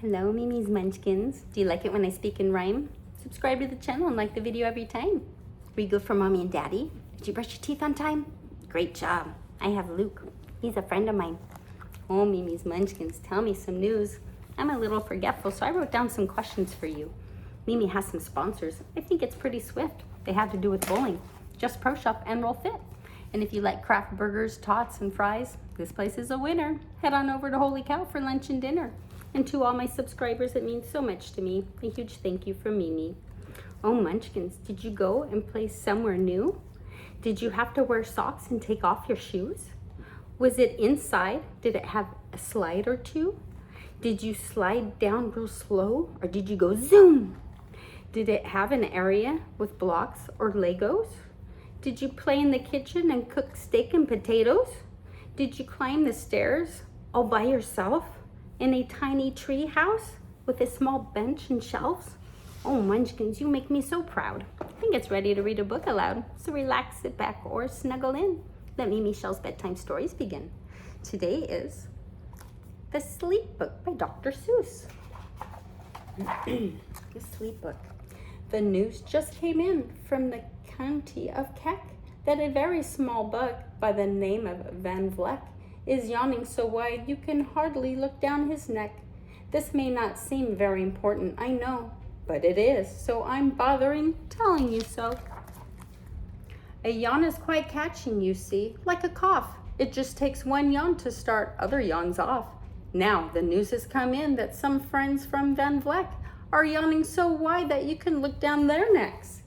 Hello, Mimi's Munchkins. Do you like it when I speak in rhyme? Subscribe to the channel and like the video every time. Are you good for Mommy and Daddy? Did you brush your teeth on time? Great job. I have Luke. He's a friend of mine. Oh, Mimi's Munchkins, tell me some news. I'm a little forgetful, so I wrote down some questions for you. Mimi has some sponsors. I think it's pretty swift. They have to do with bowling. Just Pro Shop and Roll Fit. And if you like craft burgers, tots, and fries, this place is a winner. Head on over to Holy Cow for lunch and dinner. And to all my subscribers, it means so much to me. A huge thank you from Mimi. Oh, Munchkins, did you go and play somewhere new? Did you have to wear socks and take off your shoes? Was it inside? Did it have a slide or two? Did you slide down real slow, or did you go zoom? Did it have an area with blocks or Legos? Did you play in the kitchen and cook steak and potatoes? Did you climb the stairs all by yourself in a tiny tree house with a small bench and shelves? Oh, Munchkins, you make me so proud. I think it's ready to read a book aloud, so relax, sit back, or snuggle in. Let Mimi Shell's bedtime stories begin. Today is The Sleep Book by Dr. Seuss. The Sleep Book. The news just came in from the county of Keck that a very small bug by the name of Van Vleck is yawning so wide you can hardly look down his neck. This may not seem very important, I know, but it is, so I'm bothering telling you so. A yawn is quite catching, you see, like a cough. It just takes one yawn to start other yawns off. Now, the news has come in that some friends from Van Vleck are yawning so wide that you can look down their necks.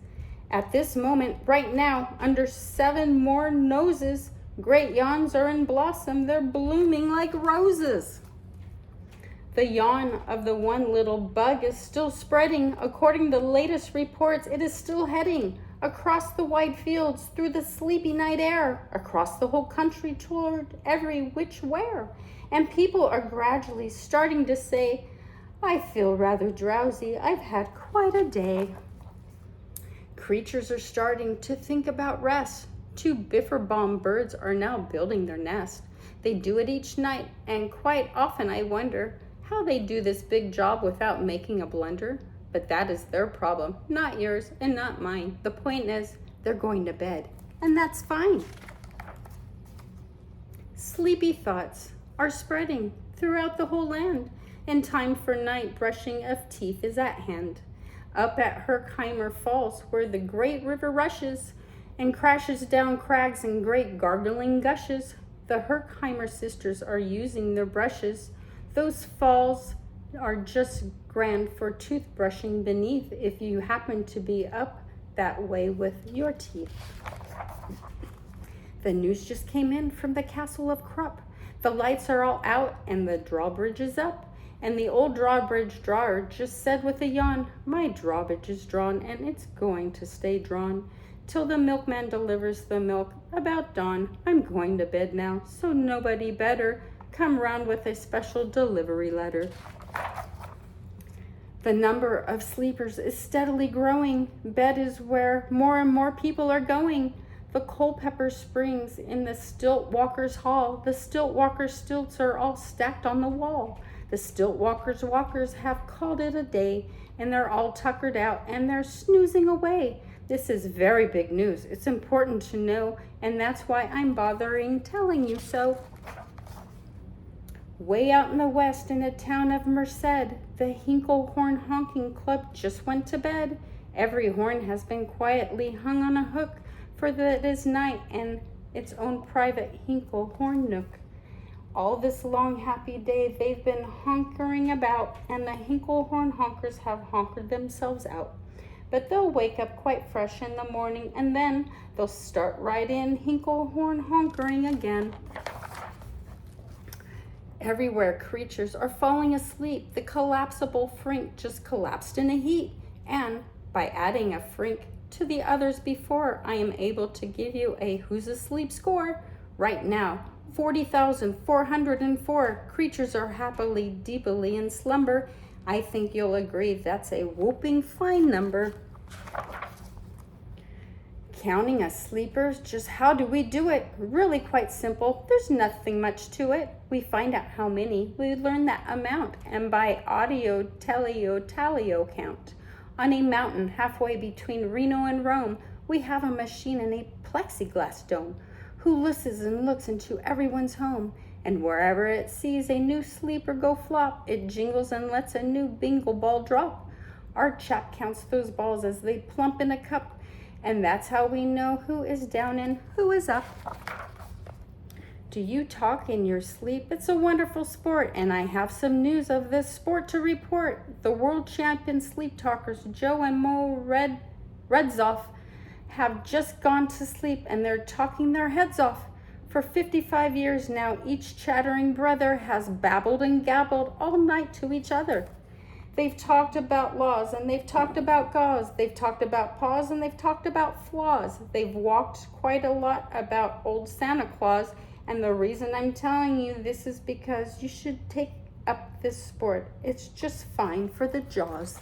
At this moment, right now, under 7 more noses, great yawns are in blossom. They're blooming like roses. The yawn of the one little bug is still spreading. According to the latest reports, it is still heading across the wide fields, through the sleepy night air, across the whole country toward every which where. And people are gradually starting to say, I feel rather drowsy. I've had quite a day. Creatures are starting to think about rest. 2 biffer-bomb birds are now building their nest. They do it each night, and quite often I wonder how they do this big job without making a blunder. But that is their problem, not yours and not mine. The point is, they're going to bed, and that's fine. Sleepy thoughts are spreading throughout the whole land, and time for night brushing of teeth is at hand. Up at Herkheimer Falls, where the great river rushes and crashes down crags in great gargling gushes, the Herkheimer sisters are using their brushes. Those falls are just grand for toothbrushing beneath if you happen to be up that way with your teeth. The news just came in from the castle of Krupp. The lights are all out and the drawbridge is up. And the old drawbridge drawer just said with a yawn, my drawbridge is drawn and it's going to stay drawn till the milkman delivers the milk about dawn. I'm going to bed now, so nobody better come round with a special delivery letter. The number of sleepers is steadily growing. Bed is where more and more people are going. The Culpeper Springs in the Stilt Walkers' Hall. The Stilt Walkers' stilts are all stacked on the wall. The Stilt Walkers have called it a day, and they're all tuckered out, and they're snoozing away. This is very big news. It's important to know, and that's why I'm bothering telling you so. Way out in the west, in the town of Merced, the Hinkle Horn Honking Club just went to bed. Every horn has been quietly hung on a hook, for that is night and its own private Hinkle Horn nook. All this long happy day they've been honkering about, and the Hinkle Horn honkers have honkered themselves out. But they'll wake up quite fresh in the morning, and then they'll start right in Hinkle Horn honkering again. Everywhere creatures are falling asleep. The collapsible frink just collapsed in a heap, and by adding a frink to the others before, I am able to give you a who's asleep score. Right now, 40,404 creatures are happily, deeply in slumber. I think you'll agree that's a whooping fine number. counting us sleepers. Just how do we do it? Really quite simple. There's nothing much to it. We find out how many, we learn that amount, and by audio, teleo count. On a mountain halfway between Reno and Rome, we have a machine in a plexiglass dome who listens and looks into everyone's home. And wherever it sees a new sleeper go flop, it jingles and lets a new bingo ball drop. Our chap counts those balls as they plump in a cup, and that's how we know who is down and who is up. Do you talk in your sleep? It's a wonderful sport, and I have some news of this sport to report. The world champion sleep talkers Joe and Mo Redzoff have just gone to sleep, and they're talking their heads off. For 55 years now, each chattering brother has babbled and gabbled all night to each other. They've talked about laws, and they've talked about gauze. They've talked about paws, and they've talked about flaws. They've walked quite a lot about old Santa Claus, and the reason I'm telling you this is because you should take up this sport. It's just fine for the jaws.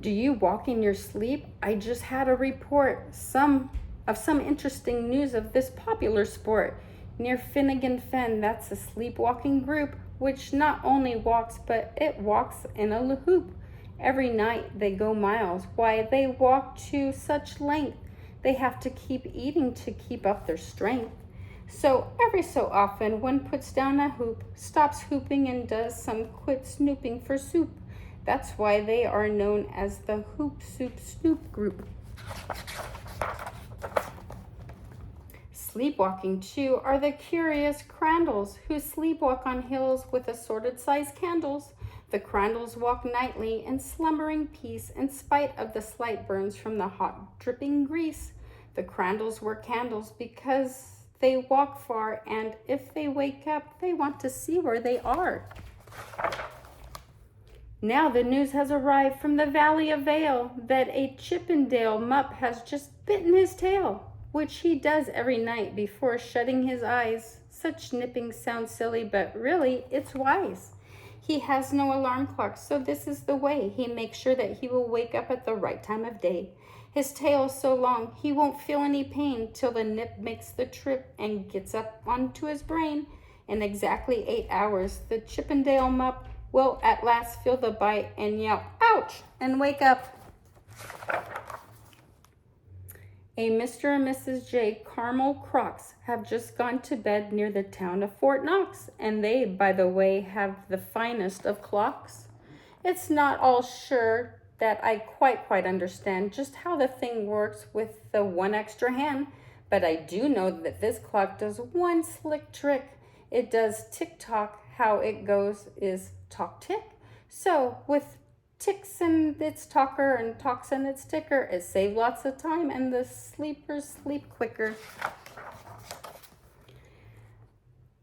Do you walk in your sleep? I just had a report of some interesting news of this popular sport. Near Finnegan Fen, that's a sleepwalking group which not only walks, but it walks in a hoop. Every night they go miles. Why, they walk to such length. They have to keep eating to keep up their strength. So every so often one puts down a hoop, stops hooping, and does some quit snooping for soup. That's why they are known as the Hoop Soup Snoop Group. Sleepwalking, too, are the curious crandles who sleepwalk on hills with assorted sized candles. The crandles walk nightly in slumbering peace in spite of the slight burns from the hot dripping grease. The crandles were candles because they walk far, and if they wake up, they want to see where they are. Now the news has arrived from the Valley of Vale that a Chippendale mupp has just bitten his tail, which he does every night before shutting his eyes. Such nipping sounds silly, but really it's wise. He has no alarm clock, so this is the way he makes sure that he will wake up at the right time of day. His tail is so long, he won't feel any pain till the nip makes the trip and gets up onto his brain. In exactly 8 hours, the Chippendale mupp will at last feel the bite and yell, "Ouch!" and wake up. A Mr. and Mrs. J. Carmel Crocs have just gone to bed near the town of Fort Knox, and they, by the way, have the finest of clocks. It's not all sure that I quite understand just how the thing works with the one extra hand, but I do know that this clock does one slick trick. It does tick-tock. How it goes is talk-tick. So with ticks and its talker and talks and its ticker, it saves lots of time and the sleepers sleep quicker.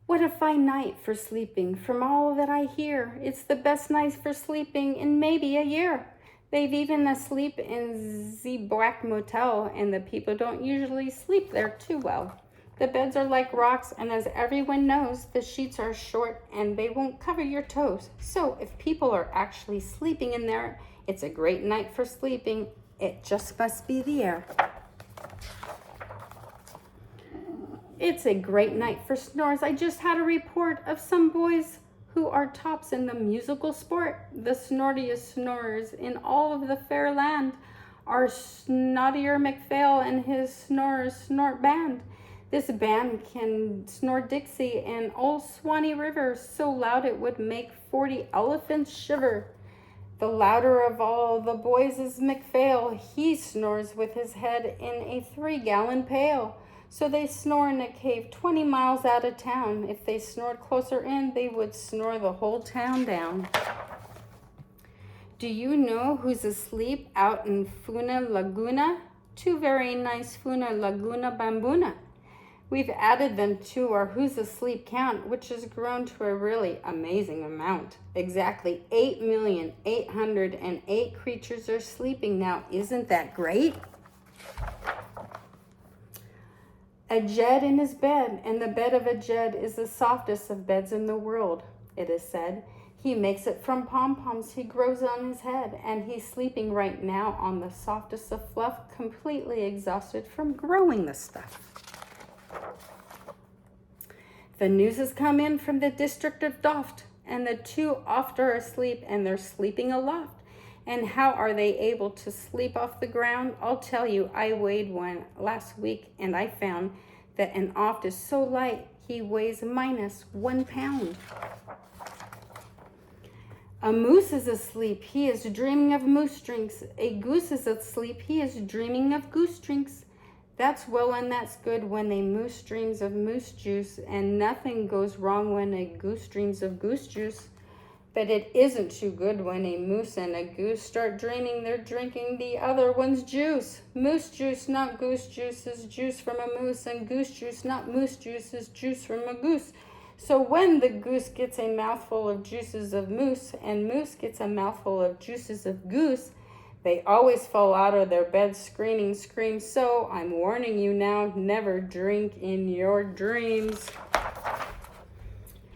What a fine night for sleeping. From all that I hear, it's the best night for sleeping in maybe a year. They've even asleep in the Black Motel, and the people don't usually sleep there too well. The beds are like rocks, and as everyone knows, the sheets are short and they won't cover your toes. So if people are actually sleeping in there, it's a great night for sleeping. It just must be the air. It's a great night for snores. I just had a report of some boys who are tops in the musical sport. The snortiest snorers in all of the fair land are Snottier McPhail and his Snorers Snort Band. This band can snore Dixie and Old Swanee River so loud it would make 40 elephants shiver. The louder of all the boys is McPhail. He snores with his head in a 3-gallon pail. So they snore in a cave 20 miles out of town. If they snored closer in, they would snore the whole town down. Do you know who's asleep out in Funa Laguna? 2 very nice Funa Laguna Bambuna. We've added them to our Who's Asleep count, which has grown to a really amazing amount. Exactly 8,808 creatures are sleeping now. Isn't that great? A Jed in his bed, and the bed of a Jed is the softest of beds in the world. it is said. He makes it from pom-poms he grows on his head, and he's sleeping right now on the softest of fluff, completely exhausted from growing the stuff. The news has come in from the district of Doft, and the two oft are asleep, and they're sleeping aloft. And how are they able to sleep off the ground? I'll tell you, I weighed one last week, and I found that an oft is so light, he weighs minus 1 pound. A moose is asleep, he is dreaming of moose drinks. A goose is asleep, he is dreaming of goose drinks. That's well and that's good when a moose dreams of moose juice, and nothing goes wrong when a goose dreams of goose juice. But it isn't too good when a moose and a goose start dreaming they're drinking the other one's juice. Moose juice, not goose juice, is juice from a moose, and goose juice, not moose juice, is juice from a goose. So when the goose gets a mouthful of juices of moose, and moose gets a mouthful of juices of goose, they always fall out of their beds screaming, scream. So I'm warning you now, never drink in your dreams.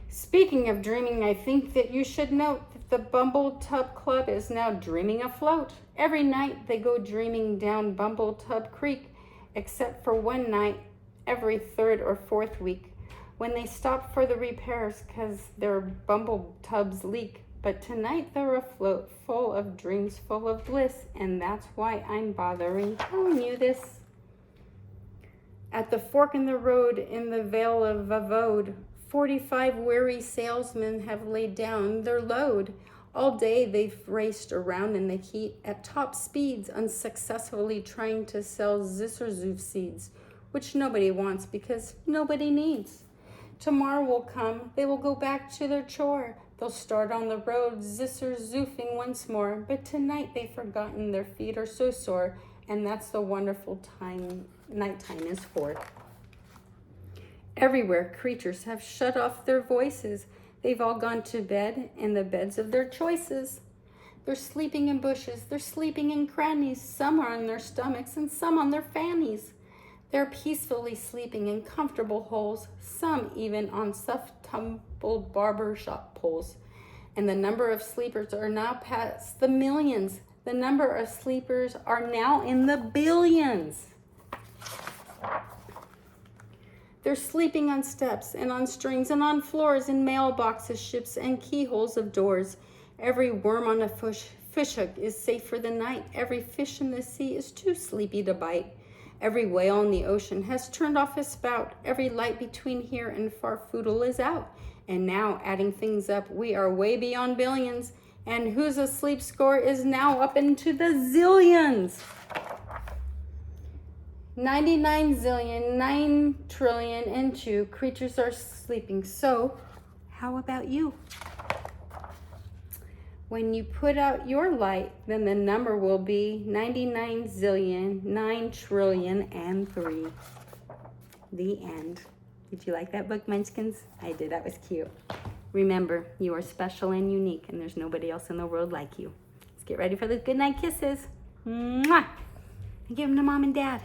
Speaking of dreaming, I think that you should note that the Bumble Tub Club is now dreaming afloat. Every night they go dreaming down Bumble Tub Creek, except for one night every third or fourth week, when they stop for the repairs because their bumble tubs leak. But tonight they're afloat, full of dreams, full of bliss, and that's why I'm bothering telling you this. At the fork in the road in the Vale of Vavode, 45 weary salesmen have laid down their load. All day they've raced around in the heat at top speeds, unsuccessfully trying to sell zisserzoof seeds, which nobody wants because nobody needs. Tomorrow will come, they will go back to their chore. They'll start on the road, zisserzoofing once more. But tonight they've forgotten their feet are so sore, and that's the wonderful time nighttime is for. Everywhere creatures have shut off their voices. They've all gone to bed in the beds of their choices. They're sleeping in bushes, they're sleeping in crannies. Some are on their stomachs and some on their fannies. They're peacefully sleeping in comfortable holes, some even on soft tumbled barber shop poles. And the number of sleepers are now past the millions. The number of sleepers are now in the billions. They're sleeping on steps and on strings and on floors and mailboxes, ships and keyholes of doors. Every worm on a fish hook is safe for the night. Every fish in the sea is too sleepy to bite. Every whale in the ocean has turned off his spout. Every light between here and Farfoodle is out. And now, adding things up, we are way beyond billions. And whose asleep score is now up into the zillions. 99 zillion, 9 trillion, and 2 creatures are sleeping. So, how about you? When you put out your light, then the number will be 99 zillion, 9 trillion, and 3. The end. Did you like that book, Munchkins? I did. That was cute. Remember, you are special and unique, and there's nobody else in the world like you. Let's get ready for the goodnight kisses. Mwah! And give them to Mom and Dad.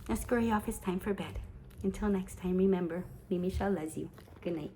Now scurry off. It's time for bed. Until next time, remember, Mimi Shaw loves you. Good night.